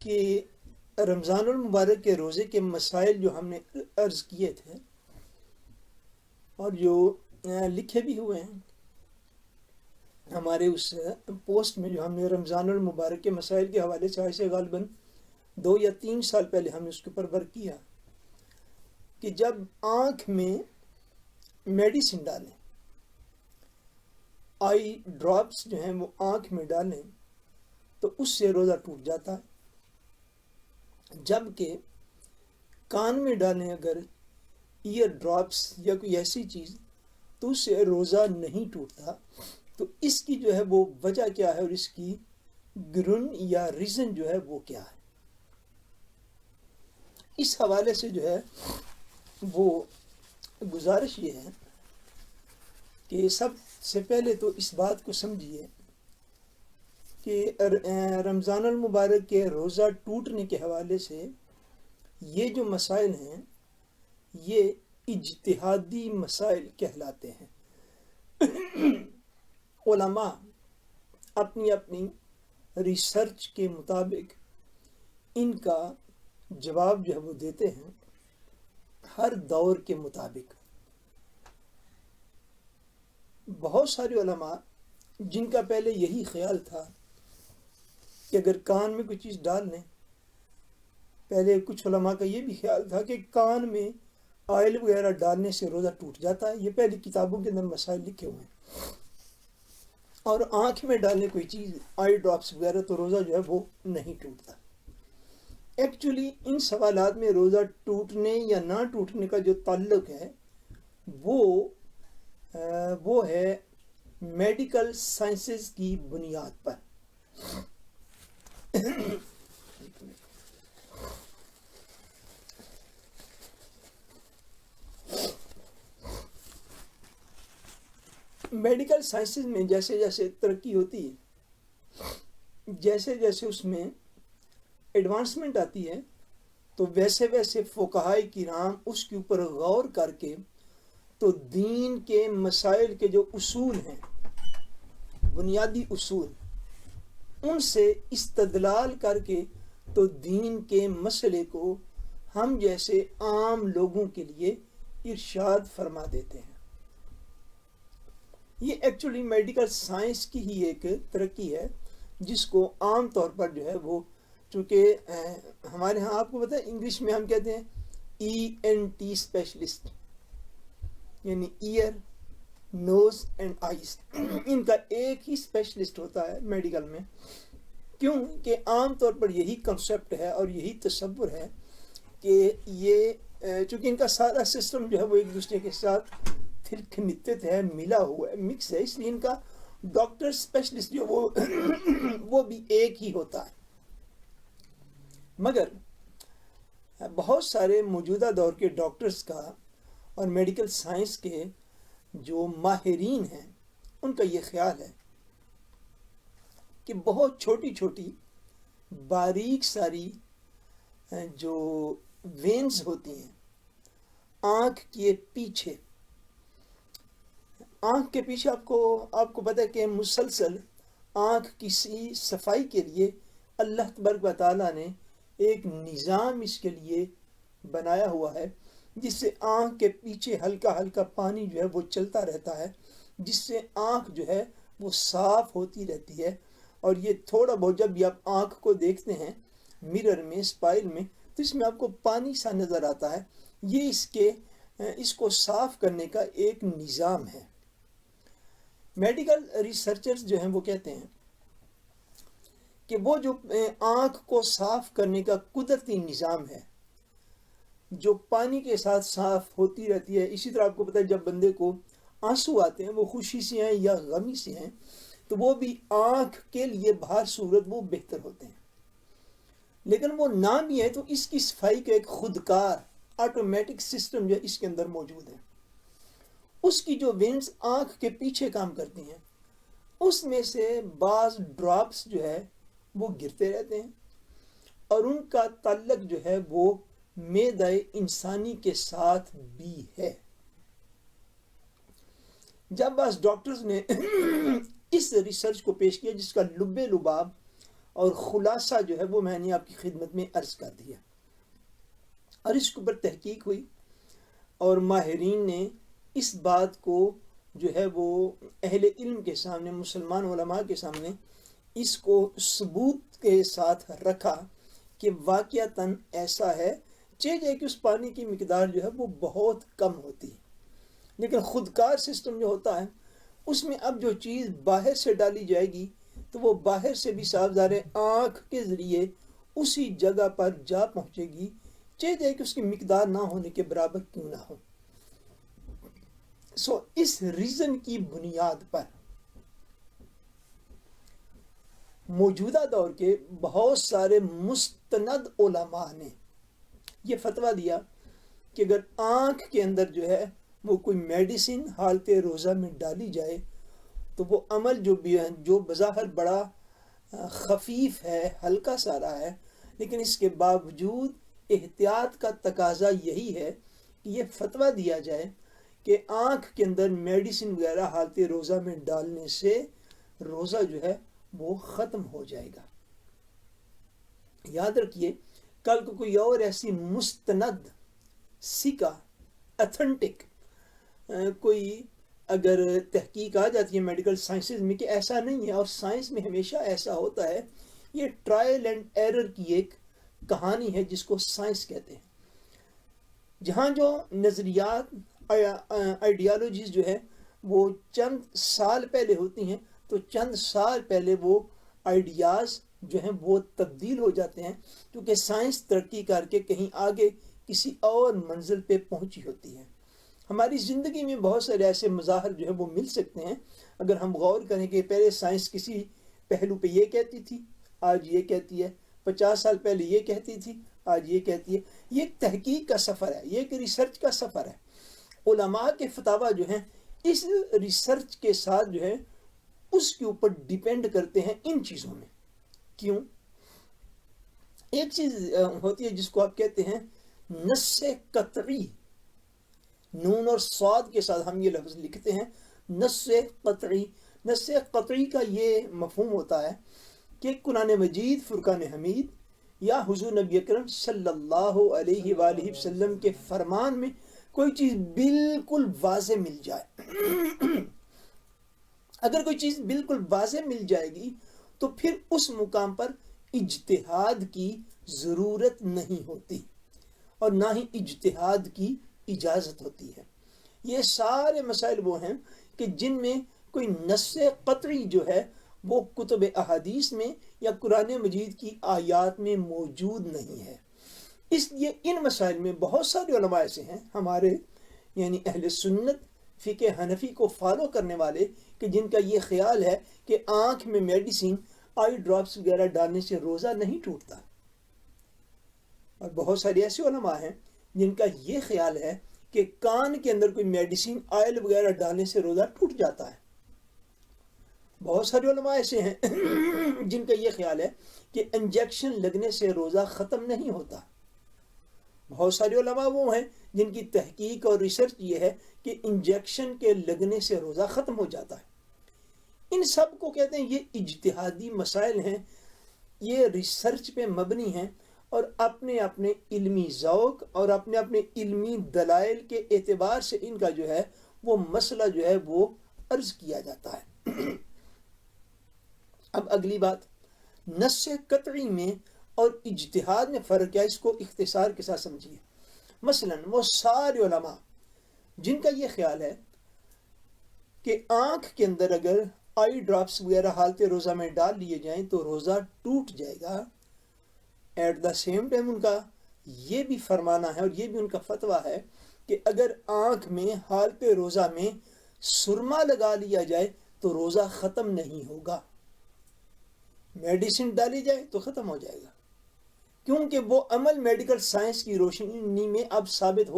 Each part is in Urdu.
کہ رمضان المبارک کے روزے کے مسائل جو ہم نے عرض کیے تھے اور جو لکھے بھی ہوئے ہیں ہمارے اس پوسٹ میں، جو ہم نے رمضان المبارک کے مسائل کے حوالے سے ایسے غالباً 2 یا 3 سال پہلے ہم نے اس کے اوپر ورک کیا کہ جب آنکھ میں میڈیسن ڈالیں، آئی ڈراپس جو ہیں وہ آنکھ میں ڈالیں تو اس سے روزہ ٹوٹ جاتا ہے، جبکہ کان میں ڈالیں اگر ایئر ڈراپس یا کوئی ایسی چیز تو اس سے روزہ نہیں ٹوٹتا۔ تو اس کی جو ہے وہ وجہ کیا ہے اور اس کی گرن یا ریزن جو ہے وہ کیا ہے، اس حوالے سے جو ہے وہ گزارش یہ ہے کہ سب سے پہلے تو اس بات کو سمجھیے کہ رمضان المبارک کے روزہ ٹوٹنے کے حوالے سے یہ جو مسائل ہیں یہ اجتہادی مسائل کہلاتے ہیں۔ علماء اپنی اپنی ریسرچ کے مطابق ان کا جواب جو ہے وہ دیتے ہیں ہر دور کے مطابق۔ بہت سارے علماء جن کا پہلے یہی خیال تھا کہ اگر کان میں کوئی چیز ڈال لیں، پہلے کچھ علماء کا یہ بھی خیال تھا کہ کان میں آئل وغیرہ ڈالنے سے روزہ ٹوٹ جاتا ہے، یہ پہلی کتابوں کے اندر مسائل لکھے ہوئے ہیں، اور آنکھ میں ڈالنے کوئی چیز آئی ڈراپس وغیرہ تو روزہ جو ہے وہ نہیں ٹوٹتا۔ ایکچولی ان سوالات میں روزہ ٹوٹنے یا نہ ٹوٹنے کا جو تعلق ہے وہ ہے میڈیکل سائنسز کی بنیاد پر۔ میڈیکل سائنسز میں جیسے جیسے ترقی ہوتی ہے، جیسے جیسے اس میں ایڈوانسمنٹ آتی ہے، تو ویسے ویسے فقہائے کرام اس کے اوپر غور کر کے تو دین کے مسائل کے جو اصول ہیں، بنیادی اصول، ان سے استدلال کر کے تو دین کے مسئلے کو ہم جیسے عام لوگوں کے لیے ارشاد فرما دیتے ہیں۔ یہ ایکچولی میڈیکل سائنس کی ہی ایک ترقی ہے جس کو عام طور پر جو ہے وہ، چونکہ ہمارے ہاں آپ کو پتہ ہے انگلش میں ہم کہتے ہیں ENT اسپیشلسٹ، یعنی ایئر، نوز اینڈ آئیز، ان کا ایک ہی اسپیشلسٹ ہوتا ہے میڈیکل میں۔ کیوں کہ عام طور پر یہی کنسیپٹ ہے اور یہی تصور ہے کہ یہ چونکہ ان کا سارا سسٹم جو ہے وہ ایک دوسرے کے ساتھ کنیکٹڈ ہے، ملا ہوا ہے، مکس ہے، اس لیے ان کا ڈاکٹر اسپیشلسٹ جو وہ بھی ایک ہی ہوتا ہے۔ مگر بہت سارے موجودہ دور کے ڈاکٹرز کا اور میڈیکل سائنس کے جو ماہرین ہیں ان کا یہ خیال ہے کہ بہت چھوٹی چھوٹی باریک ساری جو وینز ہوتی ہیں آنکھ کے پیچھے، آنکھ کے پیچھے آپ کو پتہ ہے کہ مسلسل آنکھ کی صفائی کے لیے اللہ تبارک و تعالیٰ نے ایک نظام اس کے لیے بنایا ہوا ہے، جس سے آنکھ کے پیچھے ہلکا ہلکا پانی جو ہے وہ چلتا رہتا ہے، جس سے آنکھ جو ہے وہ صاف ہوتی رہتی ہے۔ اور یہ تھوڑا بہت جب بھی آپ آنکھ کو دیکھتے ہیں مرر میں، اسپائل میں، تو اس میں آپ کو پانی سا نظر آتا ہے، یہ اس کو صاف کرنے کا ایک نظام ہے۔ میڈیکل ریسرچرز جو ہیں وہ کہتے ہیں کہ وہ جو آنکھ کو صاف کرنے کا قدرتی نظام ہے جو پانی کے ساتھ صاف ہوتی رہتی ہے، اسی طرح آپ کو پتہ ہے جب بندے کو آنسو آتے ہیں، وہ خوشی سے ہیں یا غمی سے ہیں، تو وہ بھی آنکھ کے لیے بہر صورت وہ بہتر ہوتے ہیں۔ لیکن وہ نہ بھی ہے تو اس کی صفائی کا ایک خودکار آٹومیٹک سسٹم جو اس کے اندر موجود ہے۔ اس کی جو وینز آنکھ کے پیچھے کام کرتی ہیں، اس میں سے بعض ڈراپس جو ہے وہ گرتے رہتے ہیں، اور ان کا تعلق جو ہے وہ معدہ انسانی کے ساتھ بھی ہے۔ جب بعض ڈاکٹرز نے اس ریسرچ کو پیش کیا جس کا لب لباب اور خلاصہ جو ہے وہ میں نے آپ کی خدمت میں عرض کر دیا، اور اس کے اوپر تحقیق ہوئی اور ماہرین نے اس بات کو جو ہے وہ اہل علم کے سامنے، مسلمان علماء کے سامنے اس کو ثبوت کے ساتھ رکھا کہ واقعتاً ایسا ہے، چاہے کہ اس پانی کی مقدار جو ہے وہ بہت کم ہوتی ہے، لیکن خودکار سسٹم جو ہوتا ہے اس میں اب جو چیز باہر سے ڈالی جائے گی تو وہ باہر سے بھی صاف ظاہر آنکھ کے ذریعے اسی جگہ پر جا پہنچے گی، چاہے کہ اس کی مقدار نہ ہونے کے برابر کیوں نہ ہو۔ اس ریزن کی بنیاد پر موجودہ دور کے بہت سارے مستند علماء نے یہ فتویٰ دیا کہ اگر آنکھ کے اندر جو ہے وہ کوئی میڈیسن حالت روزہ میں ڈالی جائے تو وہ عمل جو بھی ہے، جو بظاہر بڑا خفیف ہے، ہلکا سارا ہے، لیکن اس کے باوجود احتیاط کا تقاضا یہی ہے کہ یہ فتویٰ دیا جائے کہ آنکھ کے اندر میڈیسن وغیرہ حالت روزہ میں ڈالنے سے روزہ جو ہے وہ ختم ہو جائے گا۔ یاد رکھیے، کل کو کوئی اور ایسی مستند سکہ اتھنٹک کوئی اگر تحقیق آ جاتی ہے میڈیکل سائنسز میں کہ ایسا نہیں ہے، اور سائنس میں ہمیشہ ایسا ہوتا ہے، یہ ٹرائل اینڈ ایرر کی ایک کہانی ہے جس کو سائنس کہتے ہیں، جہاں جو نظریات آئیڈیالوجیز جو ہے وہ چند سال پہلے ہوتی ہیں تو چند سال پہلے وہ آئیڈیاز جو ہیں وہ تبدیل ہو جاتے ہیں، کیونکہ سائنس ترقی کر کے کہیں آگے کسی اور منزل پہ پہنچی ہوتی ہے۔ ہماری زندگی میں بہت سارے ایسے مظاہر جو ہے وہ مل سکتے ہیں، اگر ہم غور کریں کہ پہلے سائنس کسی پہلو پہ یہ کہتی تھی، آج یہ کہتی ہے، 50 سال پہلے یہ کہتی تھی، آج یہ کہتی ہے۔ یہ ایک تحقیق کا سفر ہے، یہ ایک ریسرچ کا سفر ہے۔ علماء کے فتاویٰ جو ہیں اس ریسرچ کے ساتھ جو ہے اس کے اوپر ڈیپینڈ کرتے ہیں ان چیزوں میں۔ کیوں؟ ایک چیز ہوتی ہے جس کو آپ کہتے ہیں نص قطعی، نون اور صاد کے ساتھ ہم یہ لفظ لکھتے ہیں نص قطعی۔ نص قطعی کا یہ مفہوم ہوتا ہے کہ قرآن مجید، فرقان حمید یا حضور نبی اکرم صلی اللہ علیہ وآلہ وسلم کے فرمان میں کوئی چیز بالکل واضح مل جائے۔ اگر کوئی چیز بالکل واضح مل جائے گی تو پھر اس مقام پر اجتہاد کی ضرورت نہیں ہوتی اور نہ ہی اجتہاد کی اجازت ہوتی ہے۔ یہ سارے مسائل وہ ہیں کہ جن میں کوئی نص قطعی جو ہے وہ کتب احادیث میں یا قرآن مجید کی آیات میں موجود نہیں ہے۔ اس لیے ان مسائل میں بہت سارے علماء ایسے ہیں ہمارے، یعنی اہل سنت فقہ حنفی کو فالو کرنے والے، کہ جن کا یہ خیال ہے کہ آنکھ میں میڈیسن، آئی ڈراپس وغیرہ ڈالنے سے روزہ نہیں ٹوٹتا، اور بہت سارے ایسے علماء ہیں جن کا یہ خیال ہے کہ کان کے اندر کوئی میڈیسن، آئل وغیرہ ڈالنے سے روزہ ٹوٹ جاتا ہے۔ بہت سارے علماء ایسے ہیں جن کا یہ خیال ہے کہ انجیکشن لگنے سے روزہ ختم نہیں ہوتا۔ بہت سارے علماء وہ ہیں جن کی تحقیق اور ریسرچ یہ ہے کہ انجیکشن کے لگنے سے روزہ ختم ہو جاتا ہے۔ ان سب کو کہتے ہیں یہ اجتہادی مسائل ہیں، یہ ریسرچ پہ مبنی ہیں، اور اپنے اپنے علمی ذوق اور اپنے اپنے علمی دلائل کے اعتبار سے ان کا جو ہے وہ مسئلہ جو ہے وہ عرض کیا جاتا ہے۔ اب اگلی بات، نص قطعی میں اور اجتہاد میں فرق کیا ہے، اس کو اختصار کے ساتھ سمجھیے۔ مثلا وہ سارے علماء جن کا یہ خیال ہے کہ آنکھ کے اندر اگر آئی ڈراپس وغیرہ حالت روزہ میں ڈال لیے جائیں تو روزہ ٹوٹ جائے گا، ایٹ دا سیم ٹائم ان کا یہ بھی فرمانا ہے اور یہ بھی ان کا فتویٰ ہے کہ اگر آنکھ میں حالت روزہ میں سرما لگا لیا جائے تو روزہ ختم نہیں ہوگا، میڈیسن ڈالی جائے تو ختم ہو جائے گا، کیونکہ وہ عمل میڈیکل سائنس کی روشنی میں اب ثابت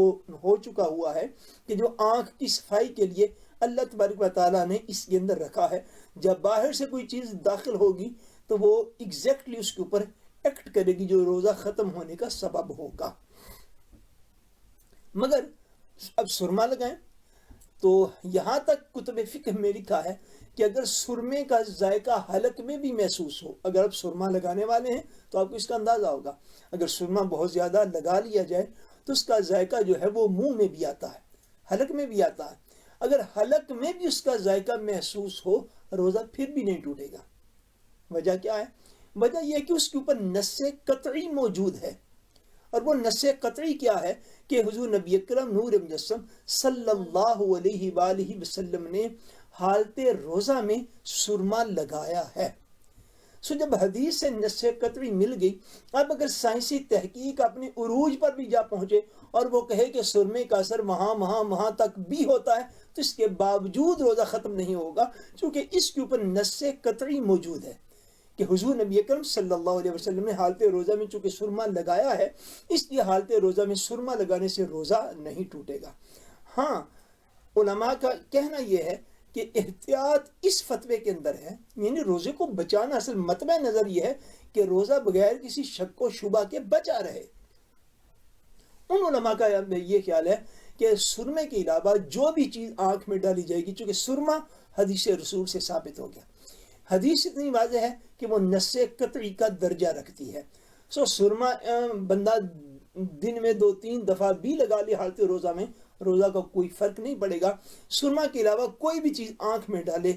ہو چکا ہوا ہے کہ جو آنکھ کی صفائی کے لیے اللہ تبارک و تعالیٰ نے اس کے اندر رکھا ہے، جب باہر سے کوئی چیز داخل ہوگی تو وہ ایگزیکٹلی اس کے اوپر ایکٹ کرے گی جو روزہ ختم ہونے کا سبب ہوگا۔ مگر اب سرما لگائیں تو یہاں تک کتب فقہ میں لکھا ہے کہ اگر سرمے کا ذائقہ حلق میں بھی محسوس ہو، اگر آپ سرما لگانے والے ہیں تو آپ کو اس کا اندازہ ہوگا، اگر سرما بہت زیادہ لگا لیا جائے تو اس کا ذائقہ جو ہے وہ منہ میں بھی آتا ہے، حلق میں بھی آتا ہے۔ اگر حلق میں بھی اس کا ذائقہ محسوس ہو، روزہ پھر بھی نہیں ٹوٹے گا۔ وجہ کیا ہے؟ وجہ یہ ہے کہ اس کے اوپر نص قطعی موجود ہے، اور وہ نص قطعی کیا ہے کہ حضور نبی اکرم نور مجسم صلی اللہ علیہ وآلہ وسلم نے حالت روزہ میں سرما لگایا ہے۔ سو جب حدیث سے نص قطعی مل گئی، اب اگر سائنسی تحقیق اپنے عروج پر بھی جا پہنچے اور وہ کہے کہ سرمے کا اثر وہاں تک بھی ہوتا ہے، تو اس کے باوجود روزہ ختم نہیں ہوگا، چونکہ اس کے اوپر نص قطعی موجود ہے کہ حضور نبی اکرم صلی اللہ علیہ وسلم نے حالت روزہ میں چونکہ سرما لگایا ہے، اس لیے حالت روزہ میں سرما لگانے سے روزہ نہیں ٹوٹے گا۔ ہاں، علماء کا کہنا یہ ہے کہ احتیاط اس فتوے کے اندر ہے، یعنی روزے کو بچانا، اصل مطمع نظر یہ ہے کہ روزہ بغیر کسی شک و شبہ کے بچا رہے۔ ان علماء کا یہ خیال ہے کہ سرمے کے علاوہ جو بھی چیز آنکھ میں ڈالی جائے گی، چونکہ سرما حدیث رسول سے ثابت ہو گیا، حدیث اتنی واضح ہے کہ وہ نص قطعی کا درجہ رکھتی ہے۔ سو سرما بندہ دن میں 2-3 دفعہ بھی لگا لی حالت روزہ میں، روزہ کا کوئی فرق نہیں پڑے گا۔ سرما کے علاوہ کوئی بھی چیز آنکھ میں ڈالے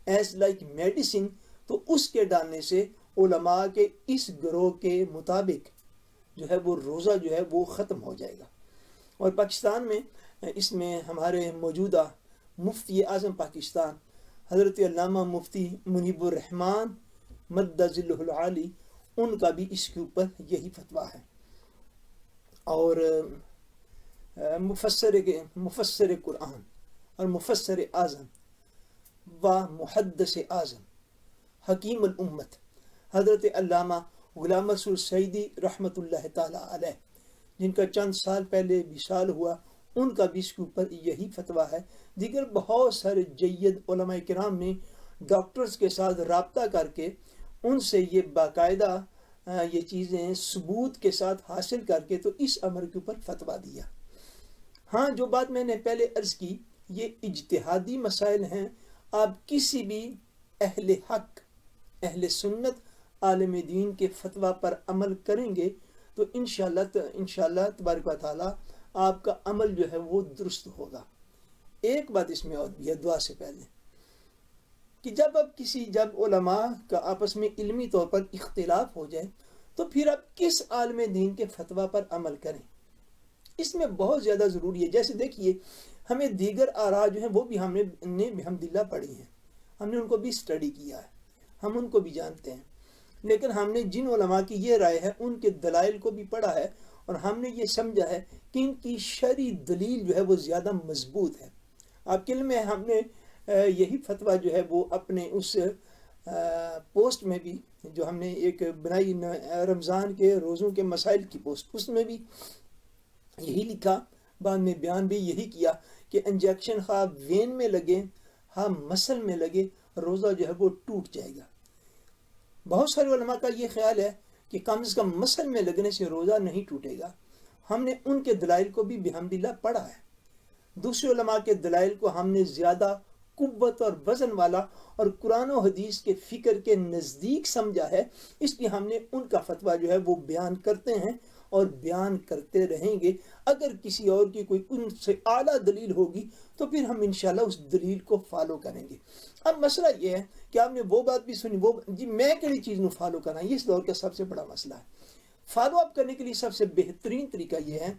ایز لائک میڈیسن، تو اس کے ڈالنے سے علماء کے اس گروہ کے مطابق جو ہے وہ روزہ جو ہے وہ ختم ہو جائے گا۔ اور پاکستان میں اس میں ہمارے موجودہ مفتی اعظم پاکستان حضرت علامہ مفتی منیب الرحمن مد ظلہ العالی، ان کا بھی اس کے اوپر یہی فتویٰ ہے۔ اور مفسر قرآن اور مفسر اعظم و محدث اعظم حکیم الامت حضرت علامہ غلام رسول سعیدی رحمۃ اللہ تعالیٰ علیہ، جن کا چند سال پہلے وصال ہوا، ان کا بھی اس کے اوپر یہی فتویٰ ہے۔ دیگر بہت سارے جید علماء کرام نے ڈاکٹرز کے ساتھ رابطہ کر کے ان سے یہ باقاعدہ یہ چیزیں ثبوت کے ساتھ حاصل کر کے تو اس امر کے اوپر فتویٰ دیا۔ ہاں، جو بات میں نے پہلے عرض کی، یہ اجتہادی مسائل ہیں۔ آپ کسی بھی اہل حق، اہل سنت، عالم دین کے فتویٰ پر عمل کریں گے تو انشاءاللہ تبارک و تعالیٰ آپ کا عمل جو ہے وہ درست ہوگا۔ ایک بات اس میں اور بھی ہے دعا سے پہلے، کہ جب علماء کا آپس میں علمی طور پر اختلاف ہو جائے تو پھر آپ کس عالم دین کے فتویٰ پر عمل کریں، اس میں بہت زیادہ ضروری ہے۔ جیسے دیکھیے، ہمیں دیگر آراء جو ہیں وہ بھی ہم نے بحمدللہ پڑھی ہیں، ہم نے ان کو بھی اسٹڈی کیا ہے، ہم ان کو بھی جانتے ہیں، لیکن ہم نے جن علماء کی یہ رائے ہے ان کے دلائل کو بھی پڑھا ہے، اور ہم نے یہ سمجھا ہے کہ ان کی شرعی دلیل جو ہے وہ زیادہ مضبوط ہے۔ آپ کے علم میں ہم نے یہی فتویٰ جو ہے وہ اپنے اس پوسٹ میں بھی جو ہم نے ایک بنائی رمضان کے روزوں کے مسائل کی پوسٹ، اس میں بھی یہی لکھا، بعد میں بیان بھی یہی کیا کہ انجیکشن خواہ وین میں لگے ہاں مسل میں لگے، روزہ جو ہے وہ ٹوٹ جائے گا۔ بہت سارے علماء کا یہ خیال ہے کہ کم از کم مسل میں لگنے سے روزہ نہیں ٹوٹے گا۔ ہم نے ان کے دلائل کو بھی بحمدللہ پڑھا ہے۔ دوسرے علماء کے دلائل کو ہم نے زیادہ قوت اور وزن والا اور قرآن و حدیث کے فکر کے نزدیک سمجھا ہے، اس لیے ہم نے ان کا فتویٰ جو ہے وہ بیان کرتے ہیں اور بیان کرتے رہیں گے۔ اگر کسی اور کی کوئی ان سے اعلیٰ دلیل ہوگی تو پھر ہم انشاءاللہ اس دلیل کو فالو کریں گے۔ اب مسئلہ یہ ہے کہ آپ نے وہ بات بھی سنی، جی میں کئی چیز نو فالو کرنا، یہ اس دور کا سب سے بڑا مسئلہ ہے۔ فالو اپ کرنے کے لیے سب سے بہترین طریقہ یہ ہے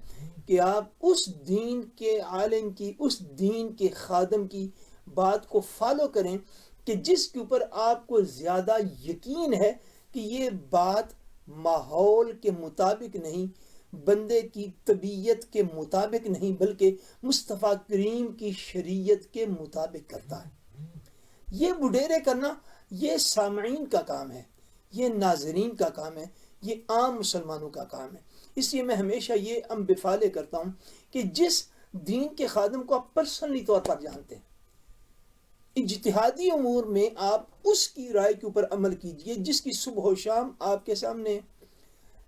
کہ آپ اس دین کے عالم کی، اس دین کے خادم کی بات کو فالو کریں کہ جس کے اوپر آپ کو زیادہ یقین ہے کہ یہ بات ماحول کے مطابق نہیں، بندے کی طبیعت کے مطابق نہیں، بلکہ مصطفیٰ کریم کی شریعت کے مطابق کرتا ہے۔ یہ بڈیرے کرنا یہ سامعین کا کام ہے، یہ ناظرین کا کام ہے، یہ عام مسلمانوں کا کام ہے۔ اس لیے میں ہمیشہ یہ امبفالے کرتا ہوں کہ جس دین کے خادم کو آپ پرسنلی طور پر جانتے ہیں، اجتہادی امور میں آپ اس کی رائے کے اوپر عمل کیجئے، جس کی صبح و شام آپ کے سامنے،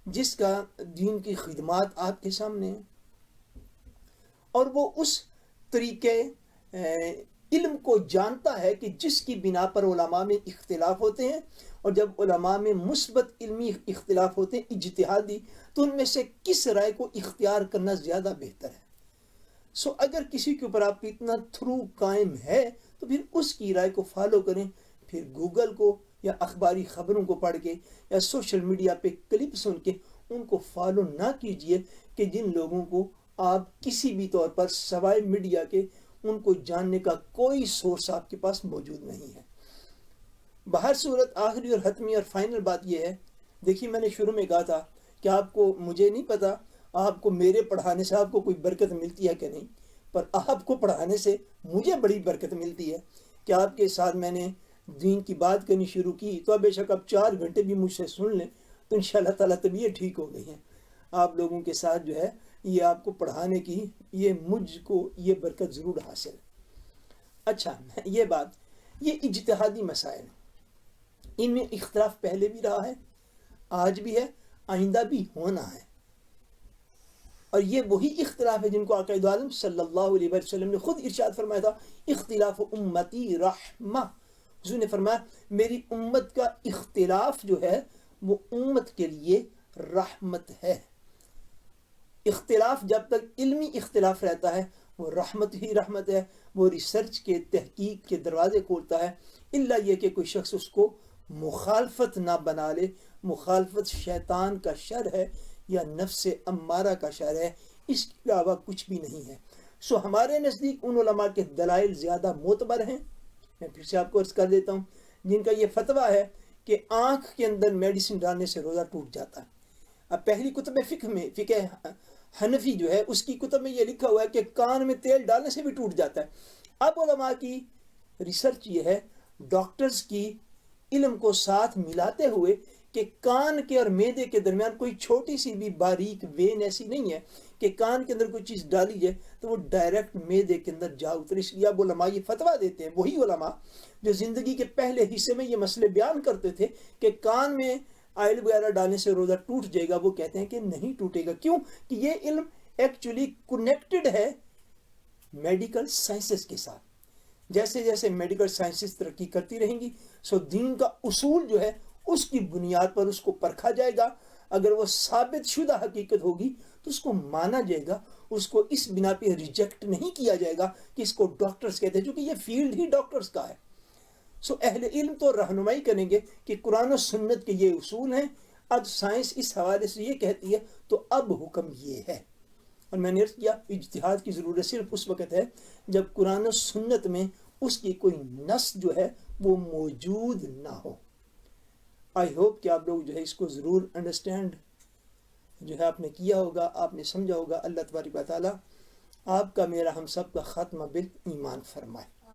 جس کا دین کی خدمات آپ کے سامنے، اور وہ اس طریقے علم کو جانتا ہے کہ جس کی بنا پر علماء میں اختلاف ہوتے ہیں، اور جب علماء میں مثبت علمی اختلاف ہوتے ہیں اجتہادی، تو ان میں سے کس رائے کو اختیار کرنا زیادہ بہتر ہے۔ اگر کسی کے اوپر آپ کی اتنا تھرو قائم ہے تو پھر اس کی رائے کو فالو کریں، پھر گوگل کو یا اخباری خبروں کو پڑھ کے یا سوشل میڈیا پہ کلپ سن کے ان کو فالو نہ کیجئے کہ جن لوگوں کو آپ کسی بھی طور پر سوائے میڈیا کے ان کو جاننے کا کوئی سورس آپ کے پاس موجود نہیں ہے۔ بہر صورت آخری اور حتمی اور فائنل بات یہ ہے، دیکھیے میں نے شروع میں کہا تھا کہ آپ کو، مجھے نہیں پتا آپ کو میرے پڑھانے سے آپ کو کوئی برکت ملتی ہے کہ نہیں، پر آپ کو پڑھانے سے مجھے بڑی برکت ملتی ہے کہ آپ کے ساتھ میں نے دین کی بات کرنی شروع کی تو اب بے شک آپ 4 گھنٹے بھی مجھ سے سن لیں تو انشاءاللہ تعالیٰ طبیعت ٹھیک ہو گئی ہے۔ آپ لوگوں کے ساتھ جو ہے یہ آپ کو پڑھانے کی یہ مجھ کو یہ برکت ضرور حاصل ہے۔ اچھا، یہ بات، یہ اجتہادی مسائل، ان میں اختلاف پہلے بھی رہا ہے، آج بھی ہے، آئندہ بھی ہونا ہے، اور یہ وہی اختلاف ہے جن کو آقا عالم صلی اللہ علیہ وسلم نے خود ارشاد فرمایا تھا، اختلاف امتی رحمہ۔ حضور نے فرمایا میری امت کا اختلاف جو ہے وہ امت کے لیے رحمت ہے۔ اختلاف جب تک علمی اختلاف رہتا ہے وہ رحمت ہی رحمت ہے، وہ ریسرچ کے تحقیق کے دروازے کھولتا ہے، الا یہ کہ کوئی شخص اس کو مخالفت نہ بنا لے۔ مخالفت شیطان کا شر ہے یا نفس امارہ کا شر ہے، اس کے علاوہ کچھ بھی نہیں ہے۔ ہمارے نزدیک ان علماء کے دلائل زیادہ معتبر ہیں، میں پھر سے آپ کو عرض کر دیتا ہوں، جن کا یہ فتویٰ ہے کہ آنکھ کے اندر میڈیسن ڈالنے سے روزہ ٹوٹ جاتا ہے۔ اب پہلی کتب فقہ میں، فقہ حنفی جو ہے اس کی کتب میں یہ لکھا ہوا ہے کہ کان میں تیل ڈالنے سے بھی ٹوٹ جاتا ہے۔ اب علماء کی ریسرچ یہ ہے، ڈاکٹرز کی علم کو ساتھ ملاتے ہوئے، کہ کان کے اور معدے کے درمیان کوئی چھوٹی سی بھی باریک وین ایسی نہیں ہے کہ کان کے اندر کوئی چیز ڈالی جائے تو وہ ڈائریکٹ معدے کے اندر جا اترے۔ اس لیے اب علماء یہ فتویٰ دیتے ہیں، وہی علماء جو زندگی کے پہلے حصے میں یہ مسئلے بیان کرتے تھے کہ کان میں آئل وغیرہ ڈالنے سے روزہ ٹوٹ جائے گا، وہ کہتے ہیں کہ نہیں ٹوٹے گا۔ کیوں؟ کہ یہ علم ایکچولی کنیکٹڈ ہے میڈیکل سائنسز کے ساتھ۔ جیسے جیسے میڈیکل سائنسز ترقی کرتی رہیں گی، دین کا اصول جو ہے اس کی بنیاد پر اس کو پرکھا جائے گا۔ اگر وہ ثابت شدہ حقیقت ہوگی تو اس کو مانا جائے گا، اس کو اس بنا پہ ریجیکٹ نہیں کیا جائے گا کہ اس کو ڈاکٹرز کہتے ہیں، کیونکہ یہ فیلڈ ہی ڈاکٹرز کا ہے۔ اہل علم تو رہنمائی کریں گے کہ قرآن و سنت کے یہ اصول ہیں، اب سائنس اس حوالے سے یہ کہتی ہے تو اب حکم یہ ہے۔ اور میں نے عرض کیا اجتہاد کی ضرورت صرف اس وقت ہے جب قرآن و سنت میں اس کی کوئی نص جو ہے وہ موجود نہ ہو۔ آئی ہوپ کہ آپ لوگ جو ہے اس کو ضرور انڈرسٹینڈ جو ہے آپ نے کیا ہوگا، آپ نے سمجھا ہوگا۔ اللہ تبارک و تعالیٰ آپ کا، میرا، ہم سب کا خاتمہ بالایمان فرمائے۔